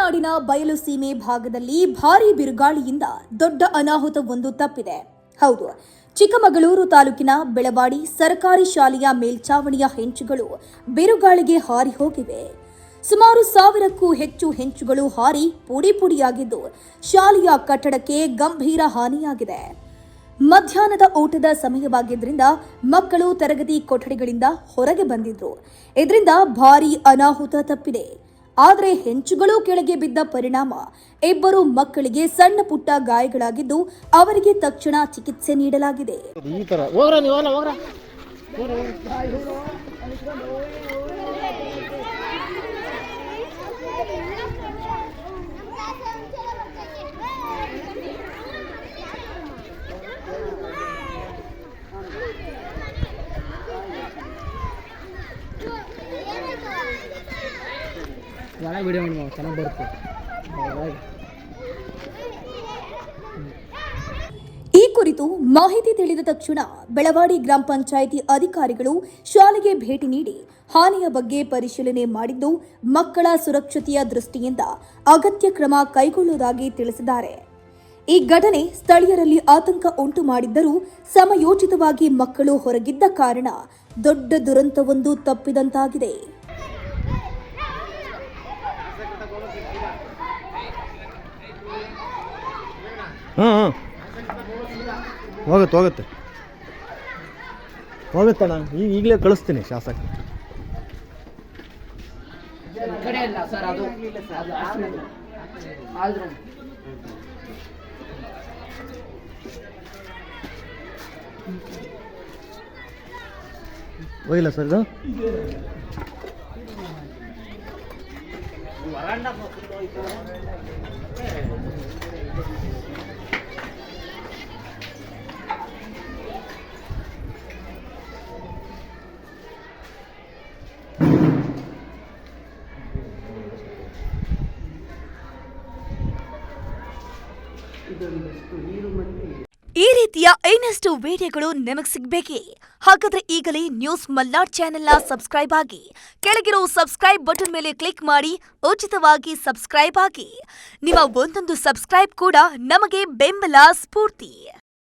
ಮಲೆನಾಡಿನ ಬಯಲು ಸೀಮೆ ಭಾಗದಲ್ಲಿ ಭಾರೀ ಬಿರುಗಾಳಿಯಿಂದ ದೊಡ್ಡ ಅನಾಹುತವೊಂದು ತಪ್ಪಿದೆ. ಹೌದು, ಚಿಕ್ಕಮಗಳೂರು ತಾಲೂಕಿನ ಬೆಳವಾಡಿ ಸರ್ಕಾರಿ ಶಾಲೆಯ ಮೇಲ್ಚಾವಣಿಯ ಹೆಂಚುಗಳು ಬಿರುಗಾಳಿಗೆ ಹಾರಿ ಹೋಗಿವೆ. ಸುಮಾರು 1000ಕ್ಕೂ ಹೆಚ್ಚು ಹೆಂಚುಗಳು ಹಾರಿ ಪುಡಿಯಾಗಿದ್ದು ಶಾಲೆಯ ಕಟ್ಟಡಕ್ಕೆ ಗಂಭೀರ ಹಾನಿಯಾಗಿದೆ. ಮಧ್ಯಾಹ್ನದ ಊಟದ ಸಮಯವಾಗಿದ್ದರಿಂದ ಮಕ್ಕಳು ತರಗತಿ ಕೊಠಡಿಗಳಿಂದ ಹೊರಗೆ ಬಂದಿದ್ರು. ಇದರಿಂದ ಭಾರೀ ಅನಾಹುತ ತಪ್ಪಿದೆ. ಆದರೆ ಹೆಂಚುಗಳು ಕೆಳಗೆ ಬಿದ್ದ ಪರಿಣಾಮ ಇಬ್ಬರು ಮಕ್ಕಳಿಗೆ ಸಣ್ಣ ಪುಟ್ಟ ಗಾಯಗಳಾಗಿದ್ದು ಅವರಿಗೆ ತಕ್ಷಣ ಚಿಕಿತ್ಸೆ ನೀಡಲಾಗಿದೆ. ಈ ಕುರಿತು ಮಾಹಿತಿ ತಿಳಿದ ತಕ್ಷಣ ಬೆಳವಾಡಿ ಗ್ರಾಮ ಪಂಚಾಯಿತಿ ಅಧಿಕಾರಿಗಳು ಶಾಲೆಗೆ ಭೇಟಿ ನೀಡಿ ಹಾನಿಯ ಬಗ್ಗೆ ಪರಿಶೀಲನೆ ಮಾಡಿದ್ದು ಮಕ್ಕಳ ಸುರಕ್ಷತೆಯ ದೃಷ್ಟಿಯಿಂದ ಅಗತ್ಯ ಕ್ರಮ ಕೈಗೊಳ್ಳುವುದಾಗಿ ತಿಳಿಸಿದ್ದಾರೆ. ಈ ಘಟನೆ ಸ್ಥಳೀಯರಲ್ಲಿ ಆತಂಕ ಉಂಟು ಮಾಡಿದ್ದರೂ ಸಮಯೋಚಿತವಾಗಿ ಮಕ್ಕಳು ಹೊರಗಿದ್ದ ಕಾರಣ ದೊಡ್ಡ ದುರಂತವೊಂದು ತಪ್ಪಿದಂತಾಗಿದೆ. ಹೋಗುತ್ತಣ್ಣ. ಈಗಲೇ ಕಳಿಸ್ತೀನಿ ಶಾಸಕ. ಹೋಗಿಲ್ಲ ಸರ್ ಇದು. ಈ ರೀತಿಯ ಇನ್ನಷ್ಟು ವಿಡಿಯೋಗಳು ನಿಮಗೆ ಸಿಗಬೇಕೇ? ಹಾಗಾದ್ರೆ ಈಗಲೇ ನ್ಯೂಸ್ ಮಲ್ನಾಡ್ ಚಾನೆಲ್ನ ಸಬ್ಸ್ಕ್ರೈಬ್ ಆಗಿ ಕೆಳಗಿರೋ ಸಬ್ಸ್ಕ್ರೈಬ್ ಬಟನ್ ಮೇಲೆ ಕ್ಲಿಕ್ ಮಾಡಿ ಉಚಿತವಾಗಿ ಸಬ್ಸ್ಕ್ರೈಬ್ ಆಗಿ. ನಿಮ್ಮ ಒಂದೊಂದು ಸಬ್ಸ್ಕ್ರೈಬ್ ಕೂಡ ನಮಗೆ ಬೆಂಬಲ ಸ್ಫೂರ್ತಿ.